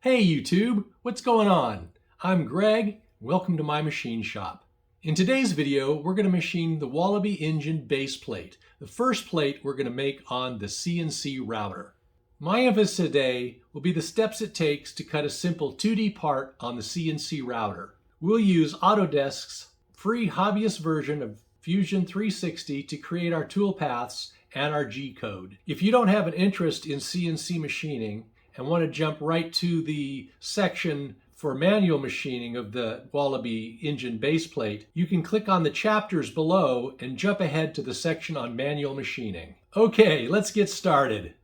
Hey YouTube, what's going on? I'm Greg, welcome to my machine shop. In today's video, we're going to machine the Wallaby Engine Base Plate, the first plate we're going to make on the CNC router. My emphasis today will be the steps it takes to cut a simple 2D part on the CNC router. We'll use Autodesk's free hobbyist version of Fusion 360 to create our toolpaths and our G-code. If you don't have an interest in CNC machining and want to jump right to the section for manual machining of the Wallaby Engine Base Plate, you can click on the chapters below and jump ahead to the section on manual machining. Okay, let's get started.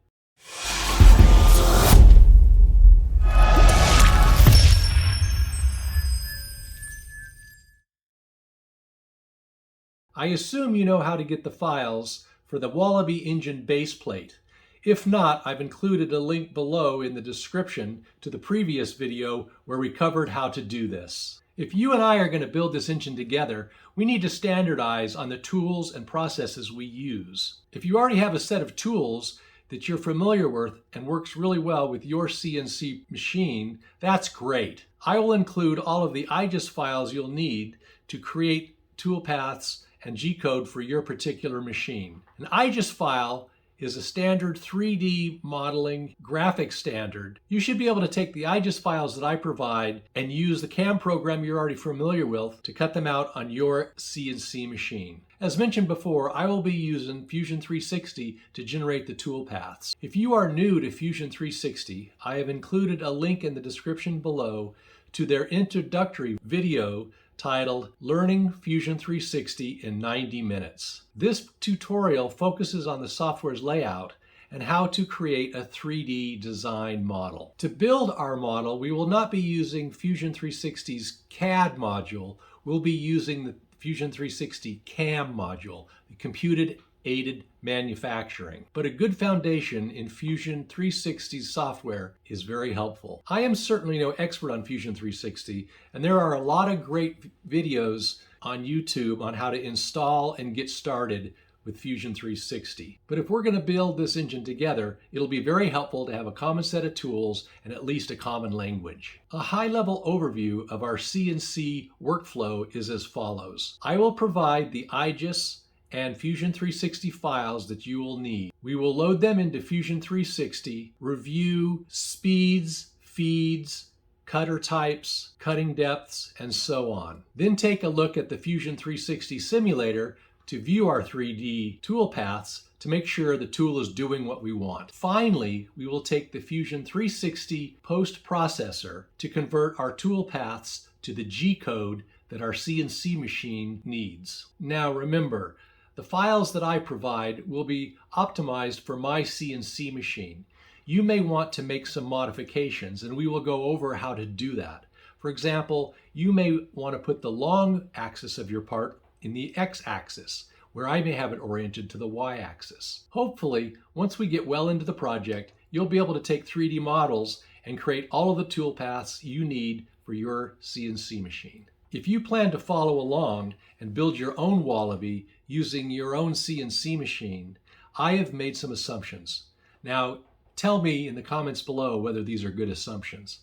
I assume you know how to get the files for the Wallaby Engine Base Plate. If not, I've included a link below in the description to the previous video where we covered how to do this. If you and I are going to build this engine together, we need to standardize on the tools and processes we use. If you already have a set of tools that you're familiar with and works really well with your CNC machine, that's great. I will include all of the IGES files you'll need to create toolpaths and G-code for your particular machine. An IGES file is a standard 3D modeling graphic standard. You should be able to take the IGES files that I provide and use the CAM program you're already familiar with to cut them out on your CNC machine. As mentioned before, I will be using Fusion 360 to generate the toolpaths. If you are new to Fusion 360, I have included a link in the description below to their introductory video titled Learning Fusion 360 in 90 Minutes. This tutorial focuses on the software's layout and how to create a 3D design model. To build our model, we will not be using Fusion 360's CAD module. We'll be using the Fusion 360 CAM module, the Computed Aided Manufacturing. But a good foundation in Fusion 360's software is very helpful. I am certainly no expert on Fusion 360, and there are a lot of great videos on YouTube on how to install and get started with Fusion 360. But if we're going to build this engine together, it'll be very helpful to have a common set of tools and at least a common language. A high-level overview of our CNC workflow is as follows. I will provide the IGES and Fusion 360 files that you will need. We will load them into Fusion 360, review speeds, feeds, cutter types, cutting depths, and so on. Then take a look at the Fusion 360 simulator to view our 3D toolpaths to make sure the tool is doing what we want. Finally, we will take the Fusion 360 post-processor to convert our toolpaths to the G-code that our CNC machine needs. Now remember, the files that I provide will be optimized for my CNC machine. You may want to make some modifications, and we will go over how to do that. For example, you may want to put the long axis of your part in the X-axis, where I may have it oriented to the Y-axis. Hopefully, once we get well into the project, you'll be able to take 3D models and create all of the toolpaths you need for your CNC machine. If you plan to follow along and build your own Wallaby using your own CNC machine, I have made some assumptions. Now, tell me in the comments below whether these are good assumptions.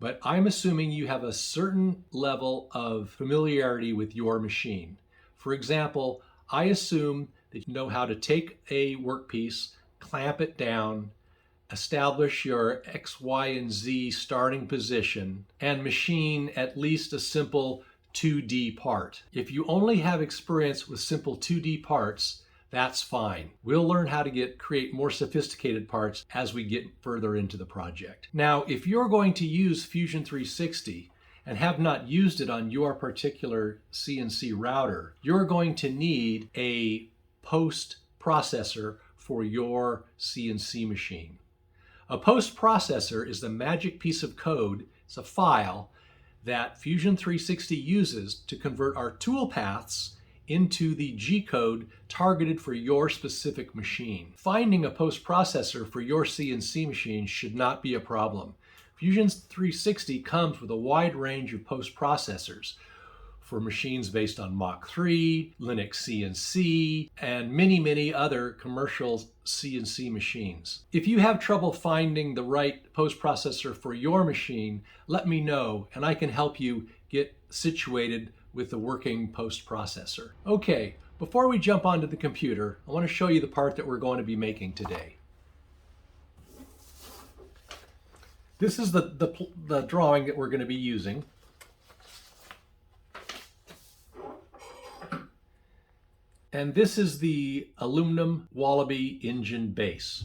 But I'm assuming you have a certain level of familiarity with your machine. For example, I assume that you know how to take a workpiece, clamp it down, establish your X, Y, and Z starting position, and machine at least a simple 2D part. If you only have experience with simple 2D parts, that's fine. We'll learn how to create more sophisticated parts as we get further into the project. Now, if you're going to use Fusion 360 and have not used it on your particular CNC router, you're going to need a post processor for your CNC machine. A post processor is the magic piece of code, it's a file that Fusion 360 uses to convert our toolpaths into the G-code targeted for your specific machine. Finding a post processor for your CNC machine should not be a problem. Fusion 360 comes with a wide range of post processors for machines based on Mach 3, Linux CNC, and many other commercial CNC machines. If you have trouble finding the right post processor for your machine, let me know and I can help you get situated with the working post processor. Okay, before we jump onto the computer, I want to show you the part that we're going to be making today. This is the drawing that we're going to be using. And this is the aluminum Wallaby engine base,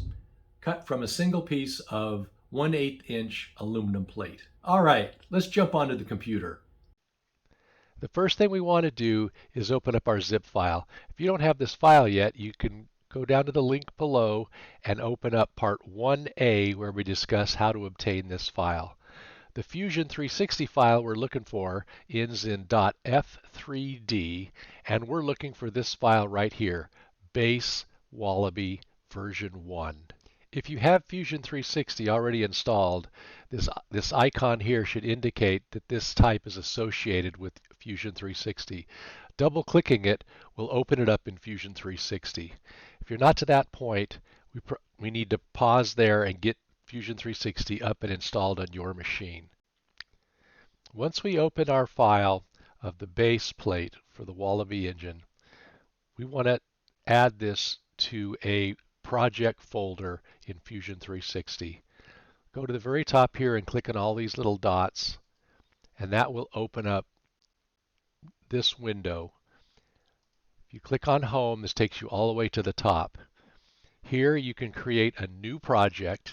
cut from a single piece of 1/8 inch aluminum plate. All right, let's jump onto the computer. The first thing we want to do is open up our zip file. If you don't have this file yet, you can go down to the link below and open up part 1A where we discuss how to obtain this file. The Fusion 360 file we're looking for ends in .f3d, and we're looking for this file right here, Base Wallaby version 1. If you have Fusion 360 already installed, this icon here should indicate that this type is associated with Fusion 360. Double-clicking it will open it up in Fusion 360. If you're not to that point, we need to pause there and get Fusion 360 up and installed on your machine. Once we open our file of the base plate for the Wallaby engine, we want to add this to a project folder in Fusion 360. Go to the very top here and click on all these little dots, and that will open up this window. If you click on Home, this takes you all the way to the top. Here you can create a new project.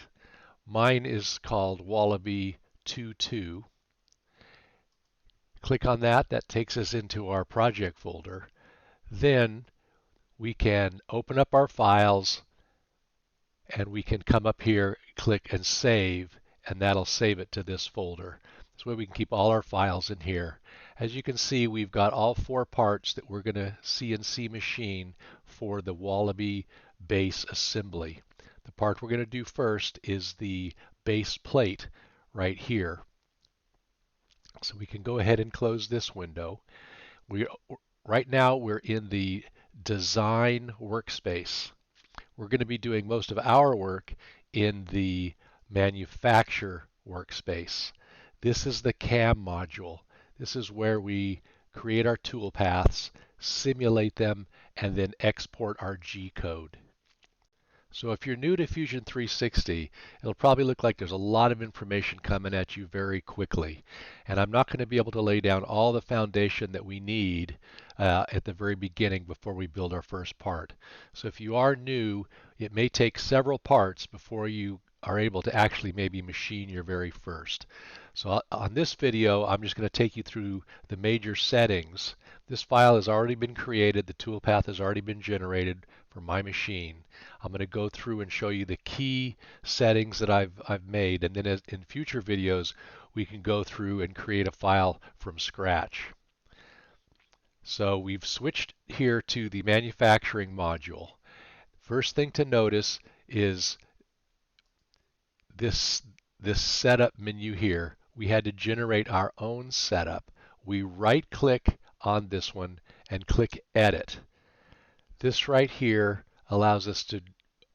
Mine is called Wallaby 22. Click on that. That takes us into our project folder. Then we can open up our files and we can come up here, click and save, and that'll save it to this folder. This way we can keep all our files in here. As you can see, we've got all 4 parts that we're going to CNC machine for the Wallaby base assembly. The part we're going to do first is the base plate right here. So we can go ahead and close this window. Right now we're in the design workspace. We're going to be doing most of our work in the manufacture workspace. This is the CAM module. This is where we create our tool paths, simulate them, and then export our G code. So if you're new to Fusion 360, it'll probably look like there's a lot of information coming at you very quickly. And I'm not going to be able to lay down all the foundation that we need at the very beginning before we build our first part. So if you are new, it may take several parts before you are able to actually maybe machine your very first. So on this video, I'm just going to take you through the major settings. This file has already been created. The toolpath has already been generated for my machine. I'm going to go through and show you the key settings that I've made, and then in future videos we can go through and create a file from scratch. So we've switched here to the manufacturing module. First thing to notice is this setup menu here. We had to generate our own setup. We right-click on this one and click Edit. This right here allows us to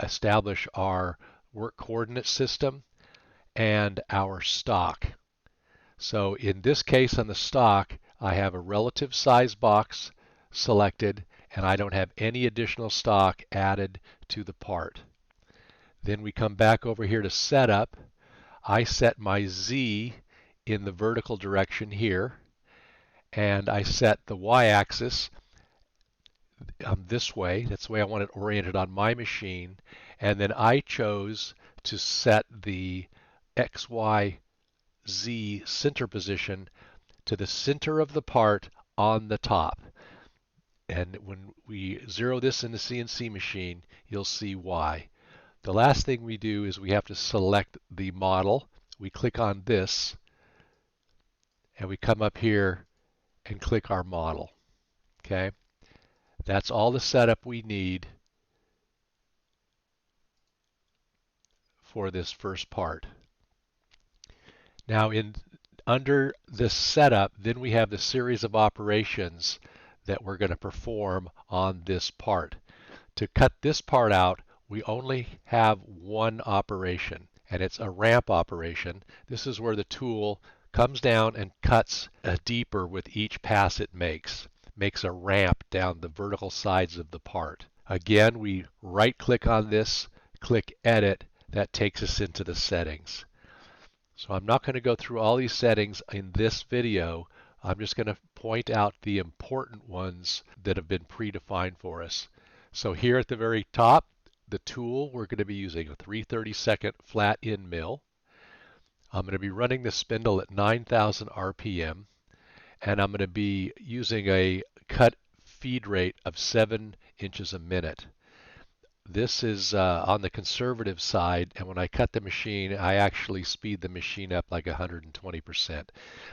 establish our work coordinate system and our stock. So in this case on the stock, I have a relative size box selected and I don't have any additional stock added to the part. Then we come back over here to Setup. I set my Z in the vertical direction here, and I set the Y-axis this way. That's the way I want it oriented on my machine. And then I chose to set the X, Y, Z center position to the center of the part on the top. And when we zero this in the CNC machine, you'll see why. The last thing we do is we have to select the model. We click on this, and we come up here and click our model. Okay? That's all the setup we need for this first part. Now Under this setup, then we have the series of operations that we're going to perform on this part. To cut this part out, we only have one operation, and it's a ramp operation. This is where the tool comes down and cuts deeper with each pass it makes a ramp down the vertical sides of the part. Again, we right-click on this, click Edit. That takes us into the settings. So I'm not going to go through all these settings in this video. I'm just going to point out the important ones that have been predefined for us. So here at the very top, the tool, we're going to be using a 3/32 flat end mill. I'm going to be running the spindle at 9,000 RPM, and I'm going to be using a cut feed rate of 7 inches a minute. This is on the conservative side, and when I cut the machine, I actually speed the machine up like 120%.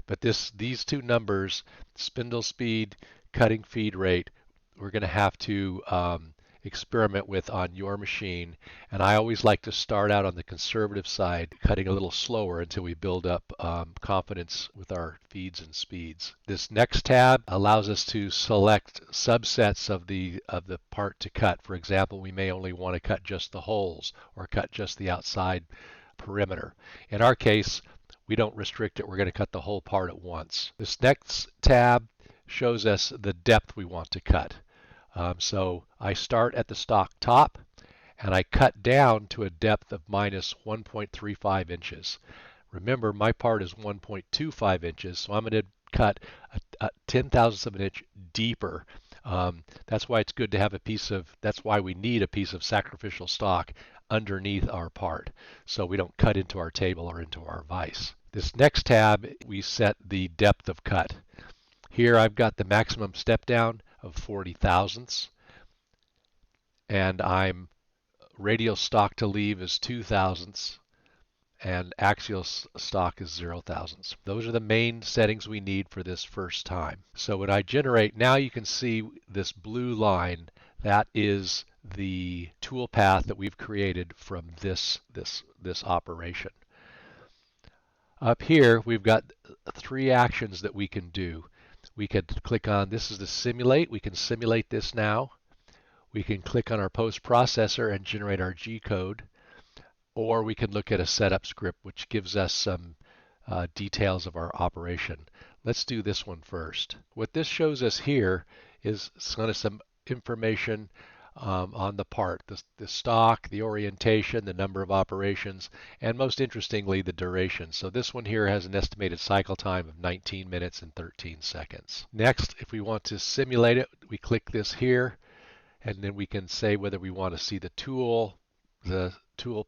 But these two numbers, spindle speed, cutting feed rate, we're going to have to experiment with on your machine. And I always like to start out on the conservative side, cutting a little slower until we build up confidence with our feeds and speeds. This next tab allows us to select subsets of the part to cut. For example, we may only want to cut just the holes or cut just the outside perimeter. In our case, we don't restrict it. We're going to cut the whole part at once. This next tab shows us the depth we want to cut. So I start at the stock top, and I cut down to a depth of minus 1.35 inches. Remember, my part is 1.25 inches, so I'm going to cut a 10,000th of an inch deeper. That's why it's good to have that's why we need a piece of sacrificial stock underneath our part, so we don't cut into our table or into our vise. This next tab, we set the depth of cut. Here I've got the maximum step down of 40 thousandths, and I'm radial stock to leave is 2 thousandths, and axial stock is 0 thousandths. Those are the main settings we need for this first time. So when I generate, now you can see this blue line. That is the tool path that we've created from this operation. Up here, we've got 3 actions that we can do. We could click on, this is the simulate. We can simulate this now. We can click on our post processor and generate our G code, or we can look at a setup script which gives us some details of our operation. Let's do this one first. What this shows us here is kind of some information on the part, the stock, the orientation, the number of operations, and most interestingly, the duration. So this one here has an estimated cycle time of 19 minutes and 13 seconds. Next, if we want to simulate it, we click this here, and then we can say whether we want to see the tool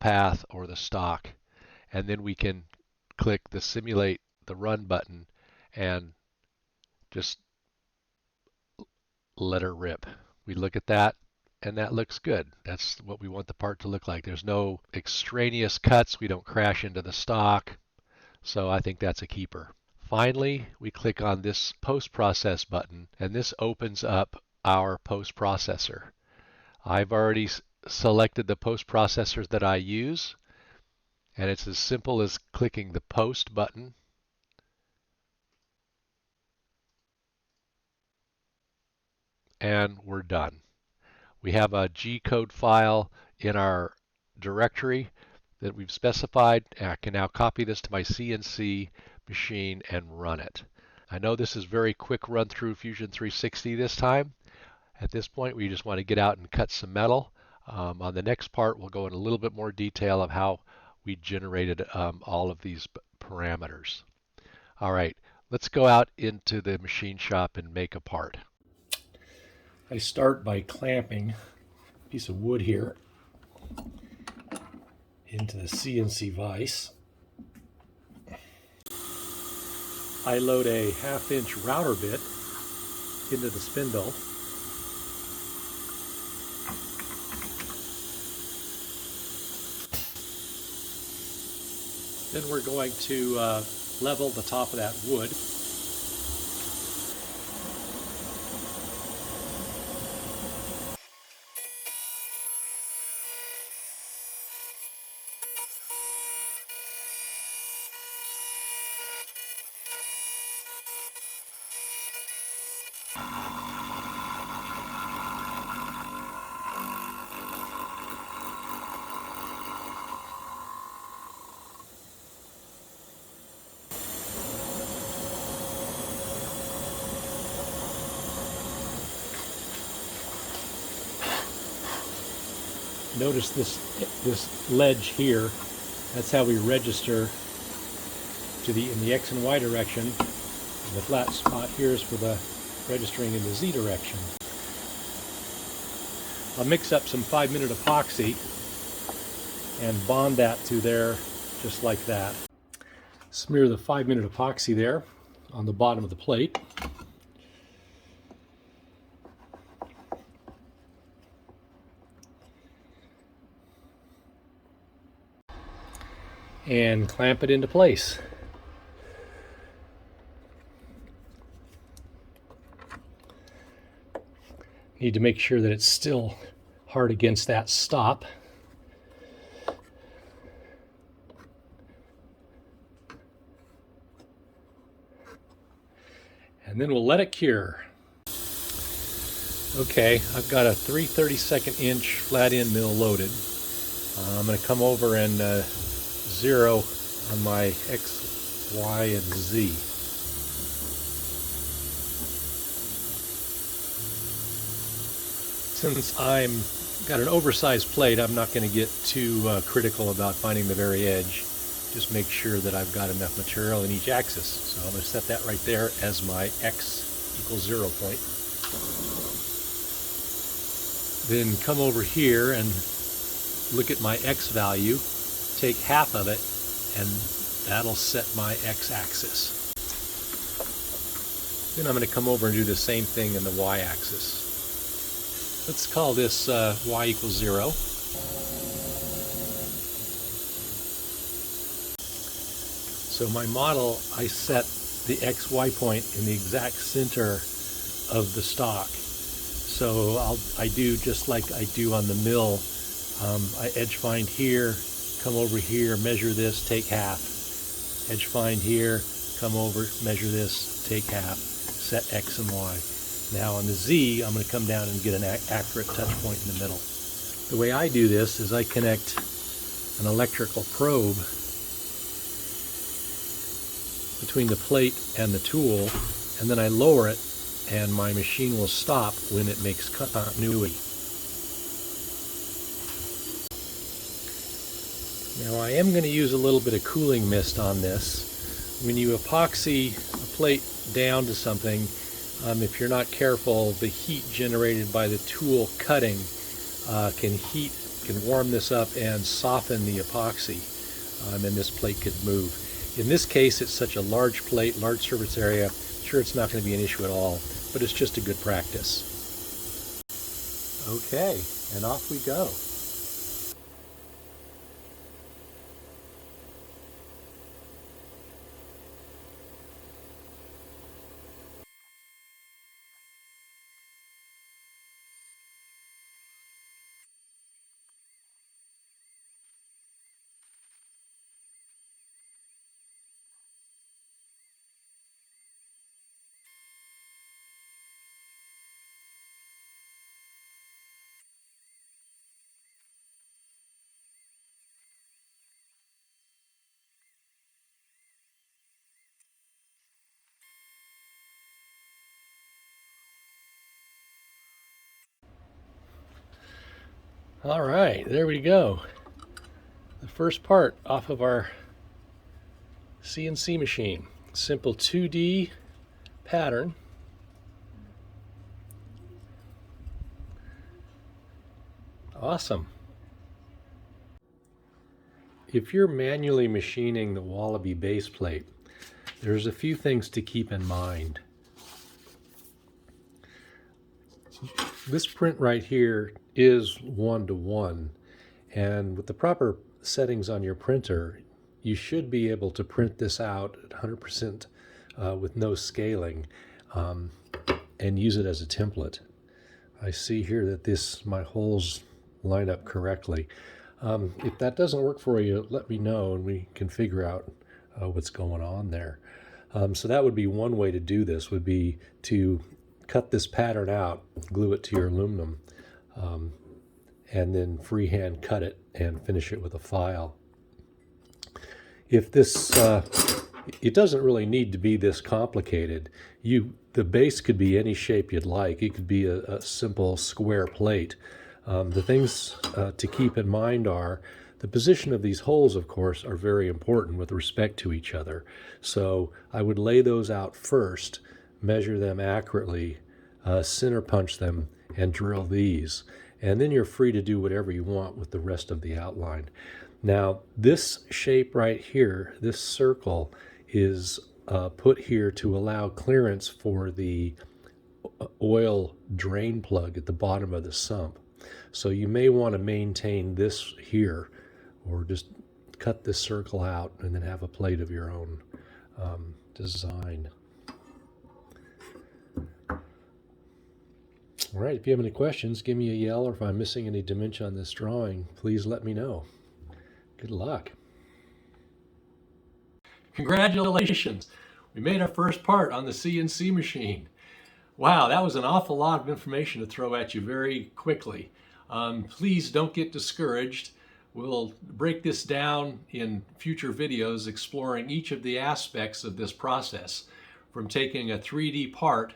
path, or the stock. And then we can click the simulate the run button and just let her rip. We look at that, and that looks good. That's what we want the part to look like. There's no extraneous cuts. We don't crash into the stock. So I think that's a keeper. Finally, we click on this post-process button, and this opens up our post-processor. I've already selected the post-processors that I use, and it's as simple as clicking the post button, and we're done. We have a G code file in our directory that we've specified. I can now copy this to my CNC machine and run it. I know this is very quick run through Fusion 360 this time. At this point, we just want to get out and cut some metal. On the next part, we'll go in a little bit more detail of how we generated all of these parameters. All right, let's go out into the machine shop and make a part. I start by clamping a piece of wood here into the CNC vise. I load a 1/2 inch router bit into the spindle. Then we're going to level the top of that wood. Notice this ledge here. That's how we register in the X and Y direction. And the flat spot here is for the registering in the Z direction. I'll mix up some 5-minute epoxy and bond that to there just like that. Smear the 5-minute epoxy there on the bottom of the plate. And clamp it into place. Need to make sure that it's still hard against that stop. And then we'll let it cure. Okay, I've got a 3/32 inch flat end mill loaded. I'm going to come over and zero on my X, Y, and Z. Since I'm got an oversized plate, I'm not going to get too critical about finding the very edge. Just make sure that I've got enough material in each axis. So I'm going to set that right there as my X equals 0 point. Then come over here and look at my X value, take half of it, and that'll set my X axis. Then I'm going to come over and do the same thing in the Y axis. Let's call this Y equals 0. So my model, I set the XY point in the exact center of the stock. So I do just like I do on the mill. I edge find here, come over here, measure this, take half. Edge find here, come over, measure this, take half. Set X and Y. Now on the Z, I'm going to come down and get an accurate touch point in the middle. The way I do this is I connect an electrical probe between the plate and the tool, and then I lower it, and my machine will stop when it makes continuity. Now I am going to use a little bit of cooling mist on this. When you epoxy a plate down to something, if you're not careful, the heat generated by the tool cutting can warm this up and soften the epoxy, and then this plate could move. In this case, it's such a large plate, large surface area, sure it's not going to be an issue at all, but it's just a good practice. Okay, and off we go. All right, there we go. The first part off of our CNC machine. Simple 2D pattern. Awesome. If you're manually machining the Wallaby base plate, there's a few things to keep in mind. This print right here is 1:1, and with the proper settings on your printer, you should be able to print this out at 100% with no scaling and use it as a template. I see here that my holes line up correctly. If that doesn't work for you, let me know and we can figure out what's going on there. So that would be one way to do this, would be to cut this pattern out, glue it to your aluminum, and then freehand cut it and finish it with a file. If this, it doesn't really need to be this complicated. The base could be any shape you'd like. It could be a simple square plate. The things to keep in mind are the position of these holes, of course, are very important with respect to each other. So I would lay those out first, measure them accurately, center punch them, and drill these. And then you're free to do whatever you want with the rest of the outline. Now, this shape right here, this circle, is put here to allow clearance for the oil drain plug at the bottom of the sump. So you may want to maintain this here, or just cut this circle out and then have a plate of your own design. All right, if you have any questions, give me a yell, or if I'm missing any dimension on this drawing, please let me know. Good luck. Congratulations! We made our first part on the CNC machine. Wow, that was an awful lot of information to throw at you very quickly. Please don't get discouraged. We'll break this down in future videos exploring each of the aspects of this process, from taking a 3D part,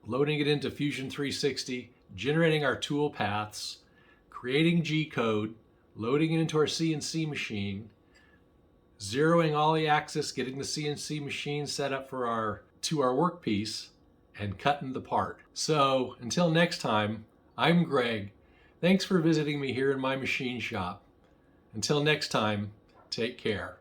loading it into Fusion 360, generating our tool paths, creating G-code, loading it into our CNC machine, zeroing all the axis, getting the CNC machine set up for our workpiece, and cutting the part. So until next time, I'm Greg. Thanks for visiting me here in my machine shop. Until next time, take care.